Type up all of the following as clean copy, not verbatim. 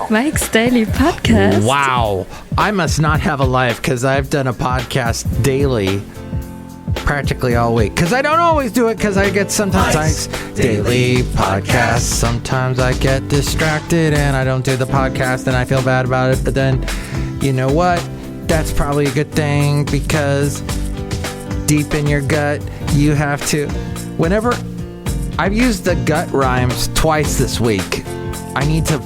Mike's Daily Podcast. Wow. I must not have a life because I've done a podcast daily practically all week. Because I don't always do it because I get sometimes Mike's Daily Podcast. Sometimes I get distracted and I don't do the podcast and I feel bad about it. But then, you know what? That's probably a good thing because deep in your gut, you have to... Whenever... I've used the gut rhymes twice this week. I need to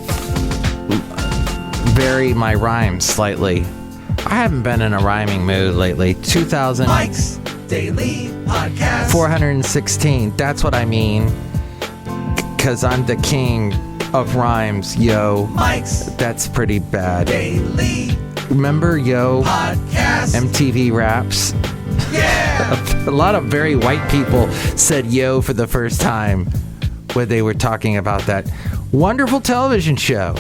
vary my rhymes slightly. I haven't been in a rhyming mood lately. 2000... Mike's Daily Podcast. 416. That's what I mean. Because I'm the king of rhymes, yo. Mike's That's pretty bad. Daily Remember, yo? Podcast. MTV Raps. Yeah. A lot of very white people said yo for the first time when they were talking about that wonderful television show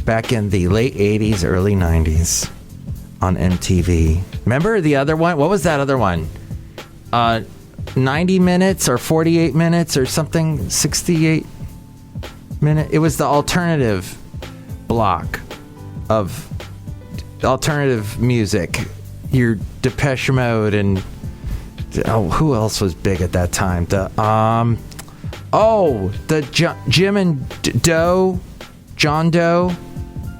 back in the late 80s, early 90s on MTV. Remember the other one? What was that other one? 90 minutes or 48 minutes or something? 68 minutes? It was the alternative block of alternative music. Your Depeche Mode and who else was big at that time? The Jim and Doe, John Doe,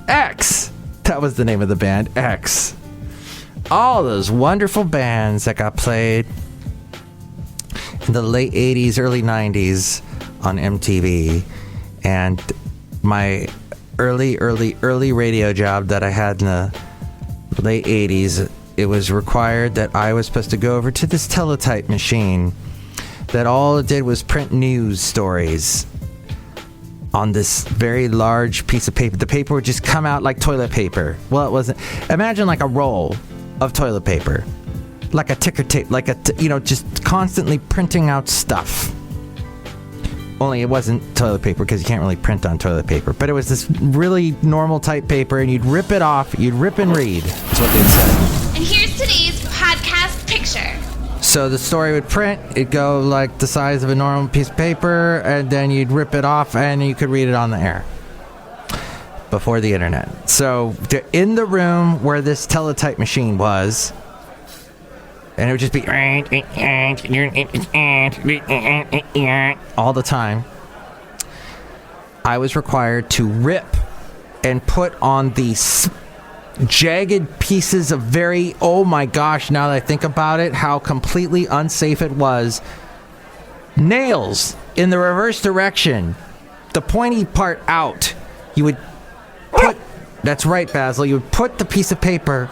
X. That was the name of the band, X. All those wonderful bands that got played in the late 80s, early 90s on MTV. And my early radio job that I had in the late 80s, it was required that I was supposed to go over to this teletype machine that all it did was print news stories on this very large piece of paper. The paper would just come out like toilet paper. Well, it wasn't. Imagine like a roll of toilet paper, like a ticker tape, like just constantly printing out stuff. Only it wasn't toilet paper because you can't really print on toilet paper. But it was this really normal type paper, and you'd rip it off. You'd rip and read. That's what they said. And here's today's podcast picture. So the story would print. It'd go like the size of a normal piece of paper, and then you'd rip it off, and you could read it on the air. Before the internet. So in the room where this teletype machine was, and it would just be all the time, I was required to rip and put on these jagged pieces of very, oh my gosh, now that I think about it, how completely unsafe it was. Nails in the reverse direction, the pointy part out. You would put, that's right, Basil, you would put the piece of paper,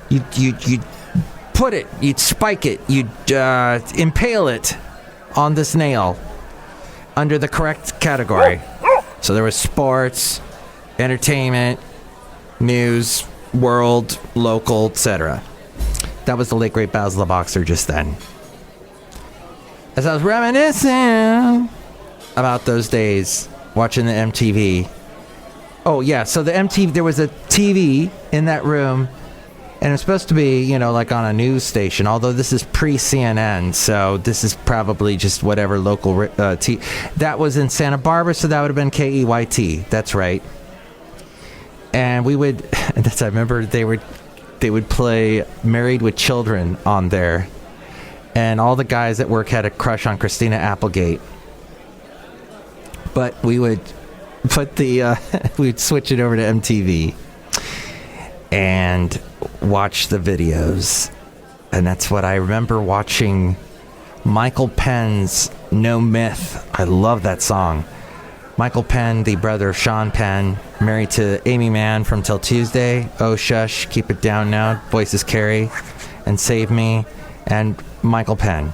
you'd put it, you'd spike it, you'd impale it on this nail under the correct category. So there was sports, entertainment, news, world, local, etc. That was the late great Basil the Boxer just then. As I was reminiscing about those days watching the MTV. Oh yeah, so the MTV, there was a TV in that room, and it's supposed to be, like on a news station, although this is pre-CNN, so this is probably just whatever local that was in Santa Barbara, so that would have been KEYT. That's right. And we would, I remember they would play Married with Children on there, and all the guys at work had a crush on Christina Applegate. But we would put we'd switch it over to MTV and watch the videos. And that's what I remember watching. Michael Penn's No Myth. I love that song. Michael Penn, the brother of Sean Penn, married to Amy Mann from Till Tuesday. Oh Shush, Keep It Down Now, Voices Carry, and Save Me, and Michael Penn.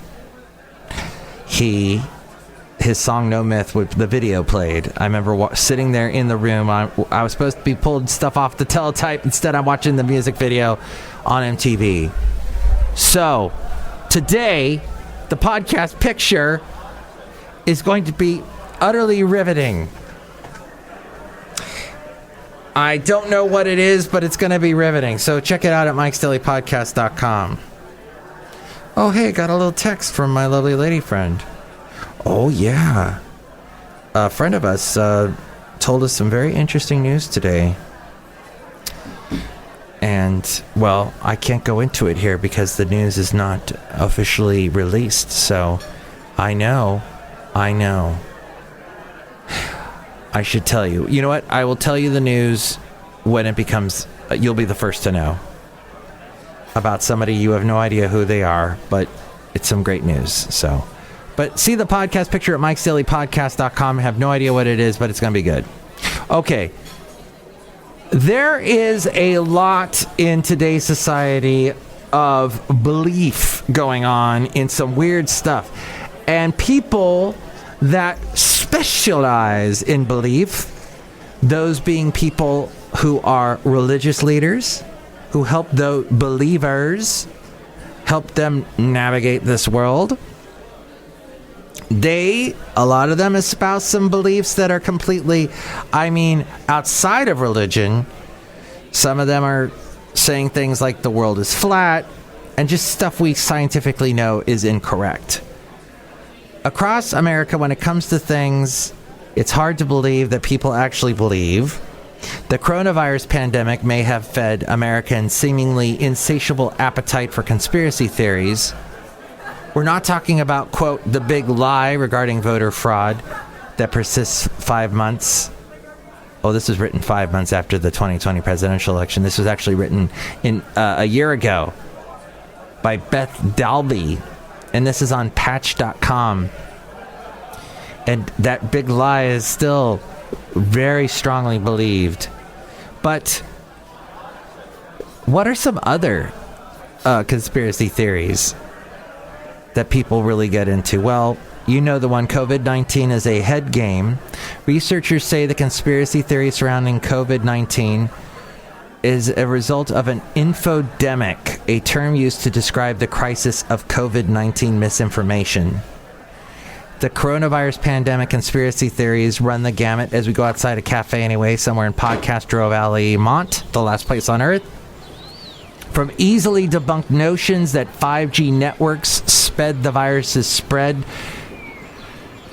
His song No Myth, the video played. I remember sitting there in the room. I was supposed to be pulling stuff off the teletype. Instead, I'm watching the music video on MTV. So, today, the podcast picture is going to be utterly riveting. I don't know what it is, but it's going to be riveting. So check it out at MikesDailyPodcast.com. Oh, hey, got a little text from my lovely lady friend. Oh, yeah. A friend of us, told us some very interesting news today. And, well, I can't go into it here because the news is not officially released. So, I know. I should tell you. You know what? I will tell you the news when it becomes... you'll be the first to know. About somebody you have no idea who they are, but it's some great news. So, but see the podcast picture at MikesDailyPodcast.com. I have no idea what it is, but it's going to be good. Okay. There is a lot in today's society of belief going on in some weird stuff. And people that specialize in belief, those being people who are religious leaders, who help the believers, help them navigate this world. A lot of them espouse some beliefs that are completely, outside of religion. Some of them are saying things like the world is flat and just stuff we scientifically know is incorrect. Across America, when it comes to things, it's hard to believe that people actually believe. The coronavirus pandemic may have fed Americans' seemingly insatiable appetite for conspiracy theories. We're not talking about, quote, the big lie regarding voter fraud that persists 5 months. Oh, this was written 5 months after the 2020 presidential election. This was actually written in a year ago by Beth Dalby. And this is on patch.com. And that big lie is still very strongly believed. But what are some other conspiracy theories that people really get into? Well, you know the one, COVID-19 is a head game. Researchers say the conspiracy theory surrounding COVID-19 is a result of an infodemic, a term used to describe the crisis of COVID-19 misinformation. The coronavirus pandemic conspiracy theories run the gamut as we go outside a cafe anyway, somewhere in Podcastro Valley, Mont, the last place on Earth. From easily debunked notions that 5G networks sped the virus's spread,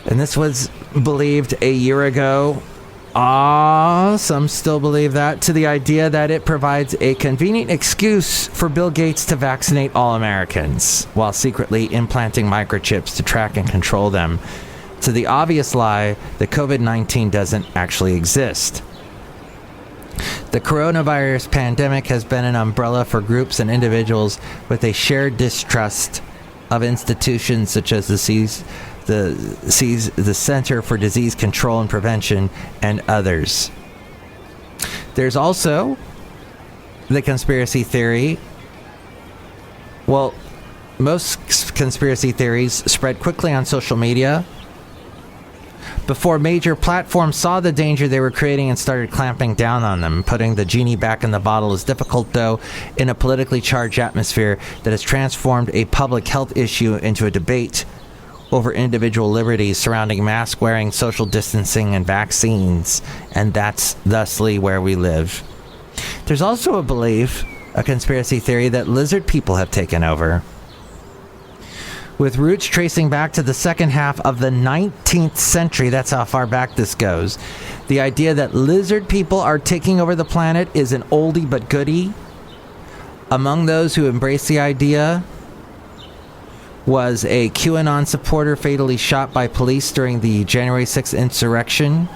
and this was believed a year ago. Some still believe that, to the idea that it provides a convenient excuse for Bill Gates to vaccinate all Americans while secretly implanting microchips to track and control them, to the obvious lie that COVID-19 doesn't actually exist. The coronavirus pandemic has been an umbrella for groups and individuals with a shared distrust of institutions such as the Center for Disease Control and Prevention and others. There's also the conspiracy theory. Well, most conspiracy theories spread quickly on social media. Before major platforms saw the danger they were creating and started clamping down on them. Putting the genie back in the bottle is difficult, though, in a politically charged atmosphere that has transformed a public health issue into a debate over individual liberties surrounding mask wearing, social distancing, and vaccines. And that's thusly where we live. There's also a belief, a conspiracy theory, that lizard people have taken over, with roots tracing back to the second half of the 19th century. That's how far back this goes. The idea that lizard people are taking over the planet is an oldie but goodie. Among those who embrace the idea was a QAnon supporter fatally shot by police during the January 6th insurrection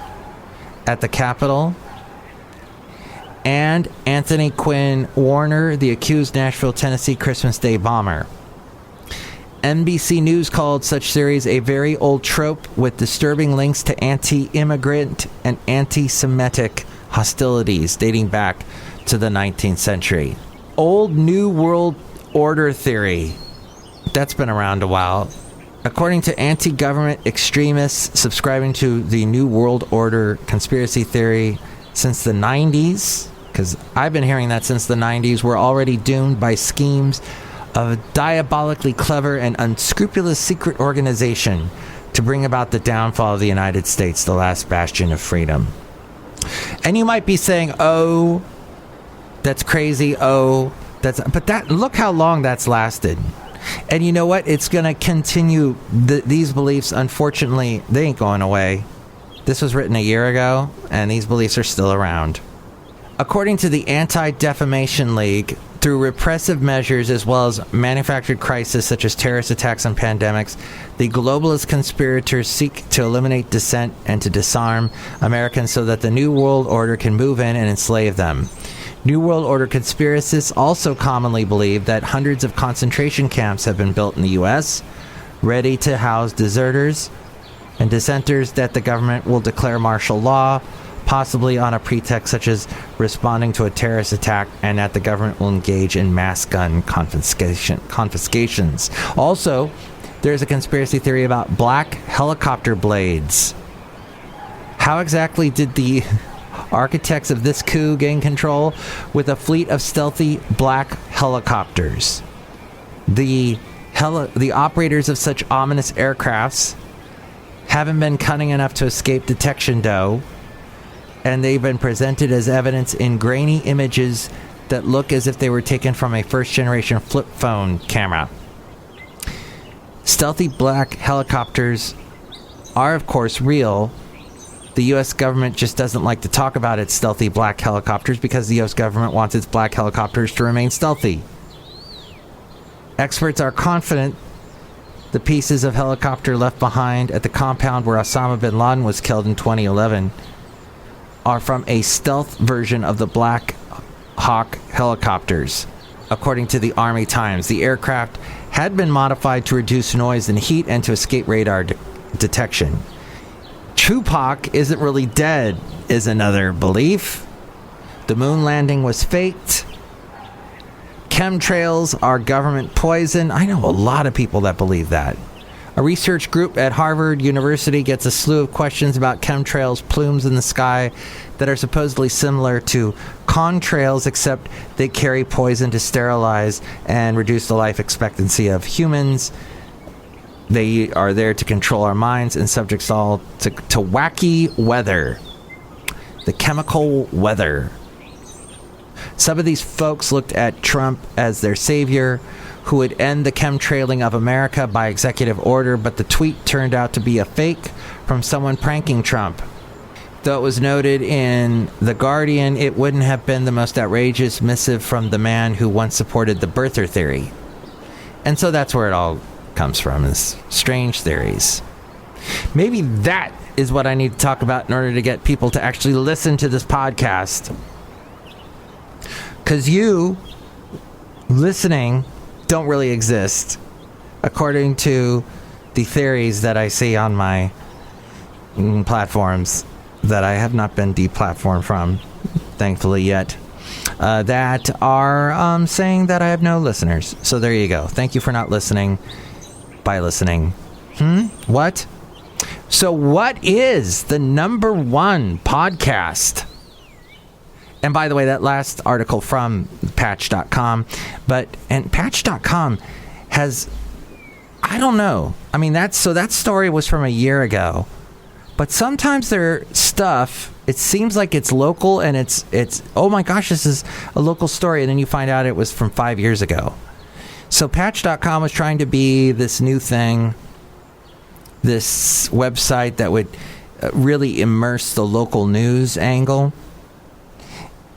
at the Capitol, and Anthony Quinn Warner, the accused Nashville, Tennessee Christmas Day bomber. NBC News called such theories a very old trope with disturbing links to anti-immigrant and anti-Semitic hostilities dating back to the 19th century. Old New World Order theory. That's been around a while. According to anti-government extremists subscribing to the New World Order conspiracy theory since the 90s, because I've been hearing that since the 90s, we're already doomed by schemes of a diabolically clever and unscrupulous secret organization to bring about the downfall of the United States, the last bastion of freedom. And you might be saying, oh, that's crazy, but look how long that's lasted. And you know what? It's going to continue. These beliefs, unfortunately, they ain't going away. This was written a year ago, and these beliefs are still around. According to the Anti-Defamation League, through repressive measures as well as manufactured crises such as terrorist attacks and pandemics, the globalist conspirators seek to eliminate dissent and to disarm Americans so that the New World Order can move in and enslave them. New World Order conspiracists also commonly believe that hundreds of concentration camps have been built in the U.S., ready to house deserters and dissenters, that the government will declare martial law, possibly on a pretext such as responding to a terrorist attack, and that the government will engage in mass gun confiscations. Also, there's a conspiracy theory about black helicopter blades. How exactly did the architects of this coup gain control with a fleet of stealthy black helicopters? The operators of such ominous aircrafts haven't been cunning enough to escape detection, though, and they've been presented as evidence in grainy images that look as if they were taken from a first-generation flip phone camera. Stealthy black helicopters are, of course, real. The U.S. government just doesn't like to talk about its stealthy black helicopters because the U.S. government wants its black helicopters to remain stealthy. Experts are confident the pieces of helicopter left behind at the compound where Osama bin Laden was killed in 2011 are from a stealth version of the Black Hawk helicopters. According to the Army Times, the aircraft had been modified to reduce noise and heat and to escape radar detection. Tupac isn't really dead, is another belief. The moon landing was faked. Chemtrails are government poison. I know a lot of people that believe that. A research group at Harvard University gets a slew of questions about chemtrails, plumes in the sky that are supposedly similar to contrails, except they carry poison to sterilize and reduce the life expectancy of humans. They are there to control our minds and subject us all to wacky weather. The chemical weather. Some of these folks looked at Trump as their savior, who would end the chemtrailing of America by executive order, but the tweet turned out to be a fake from someone pranking Trump. Though it was noted in The Guardian, it wouldn't have been the most outrageous missive from the man who once supported the birther theory. And so that's where it all comes from, is strange theories. Maybe that is what I need to talk about in order to get people to actually listen to this podcast. Because you listening don't really exist, according to the theories that I see on my platforms that I have not been deplatformed from, thankfully, yet, that are saying that I have no listeners. So there you go. Thank you for not listening by listening. What? So what is the number one podcast? And by the way, that last article from Patch.com, and Patch.com has, I don't know. I mean, that story was from a year ago. But sometimes their stuff, it seems like it's local and it's oh my gosh, this is a local story. And then you find out it was from 5 years ago. So Patch.com was trying to be this new thing, this website that would really immerse the local news angle.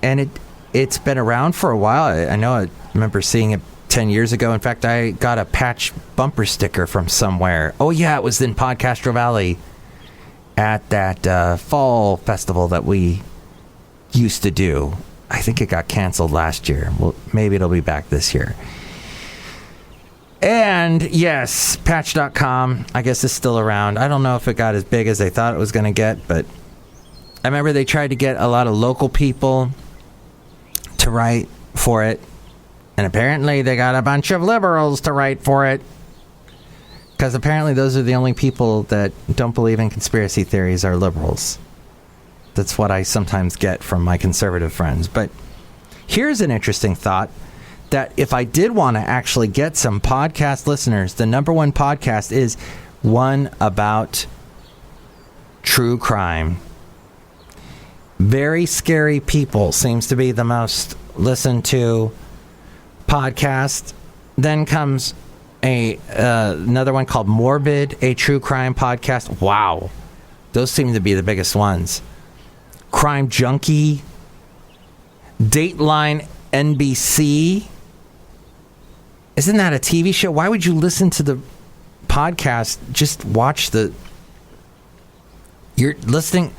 And it's been around for a while. I remember seeing it 10 years ago. In fact, I got a Patch bumper sticker from somewhere. Oh, yeah, it was in Podcastro Valley at that fall festival that we used to do. I think it got canceled last year. Well, maybe it'll be back this year. And yes, Patch.com, I guess, is still around. I don't know if it got as big as they thought it was going to get, but I remember they tried to get a lot of local people to write for it, and apparently they got a bunch of liberals to write for it, because apparently those are the only people that don't believe in conspiracy theories are liberals. That's what I sometimes get from my conservative friends. But here's an interesting thought, that if I did want to actually get some podcast listeners, the number one podcast is one about true crime. Very Scary People seems to be the most listened to podcast. Then comes another one called Morbid, a true crime podcast. Wow. Those seem to be the biggest ones. Crime Junkie, Dateline NBC. Isn't that a TV show? Why would you listen to the podcast? Just watch You're listening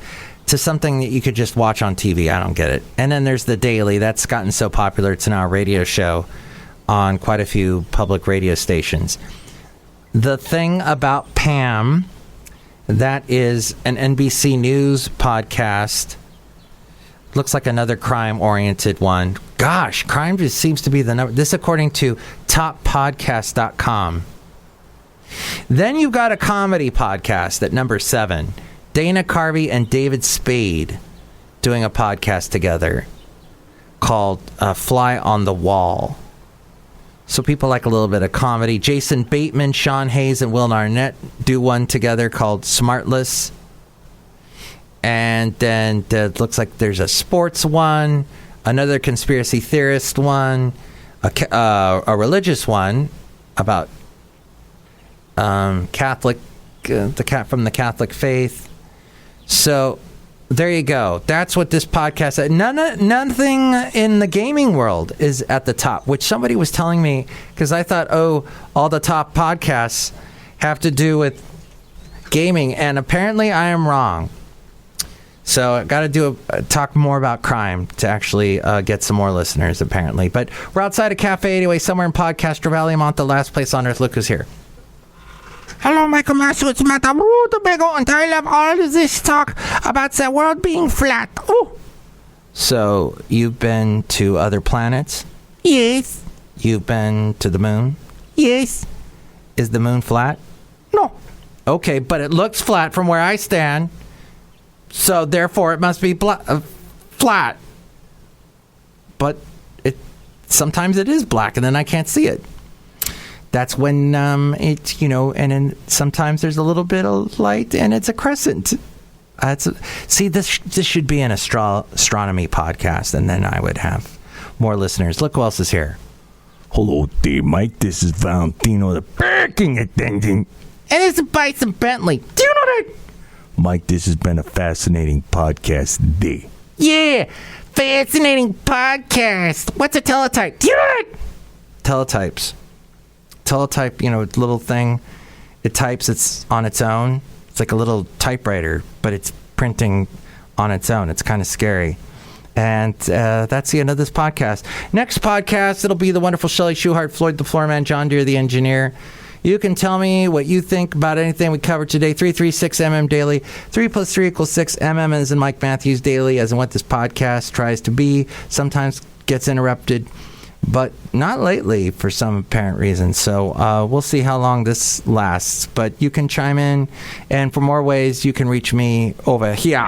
to something that you could just watch on TV. I don't get it. And then there's The Daily. That's gotten so popular. It's now a radio show on quite a few public radio stations. The Thing About Pam, that is an NBC News podcast. Looks like another crime-oriented one. Gosh, crime just seems to be the number. This according to toppodcast.com. Then you've got a comedy podcast at number 7. Dana Carvey and David Spade doing a podcast together called Fly on the Wall. So people like a little bit of comedy. Jason Bateman, Sean Hayes, and Will Arnett do one together called Smartless. And then it looks like there's a sports one, another conspiracy theorist one, a religious one about Catholic, from the Catholic faith. So there you go. That's what this podcast is. Nothing in the gaming world is at the top, which somebody was telling me, because I thought, all the top podcasts have to do with gaming, and apparently I am wrong. So I got to talk more about crime to actually get some more listeners, apparently. But we're outside a cafe anyway, somewhere in Podcaster Valley. I'm on the last place on earth. Look who's here. Hello, Michael Master. It's Madame Rootabega, and I love all of this talk about the world being flat. Oh. So you've been to other planets? Yes. You've been to the moon? Yes. Is the moon flat? No. Okay, but it looks flat from where I stand. So, therefore, it must be flat. But sometimes it is black, and then I can't see it. That's when it's, and then sometimes there's a little bit of light, and it's a crescent. See, this should be an astronomy podcast, and then I would have more listeners. Look who else is here. Hello there, Mike. This is Valentino, the parking attendant. And it's Bison Bentley. Do you know that? Mike, this has been a fascinating podcast day. Yeah, fascinating podcast. What's a teletype? Do you know that? Teletypes. Teletype, little thing. It types, it's on its own. It's like a little typewriter, but it's printing on its own. It's kind of scary. And that's the end of this podcast. Next podcast, it'll be the wonderful Chely Shoehart, Floyd the Floorman, John Deere the engineer. You can tell me what you think about anything we covered today. 336MM Daily. 3 + 3 = 6. MM as in Mike Matthews Daily, as in what this podcast tries to be. Sometimes gets interrupted, but not lately for some apparent reason. So we'll see how long this lasts. But you can chime in, and for more ways, you can reach me over here.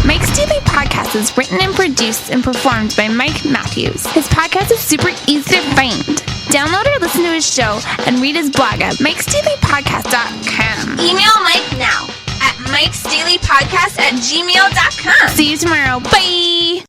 Mike's Daily Podcast is written and produced and performed by Mike Matthews. His podcast is super easy to find. Download or listen to his show and read his blog at MikesDailyPodcast.com. Email Mike now at MikesDailyPodcast@gmail.com. See you tomorrow. Bye!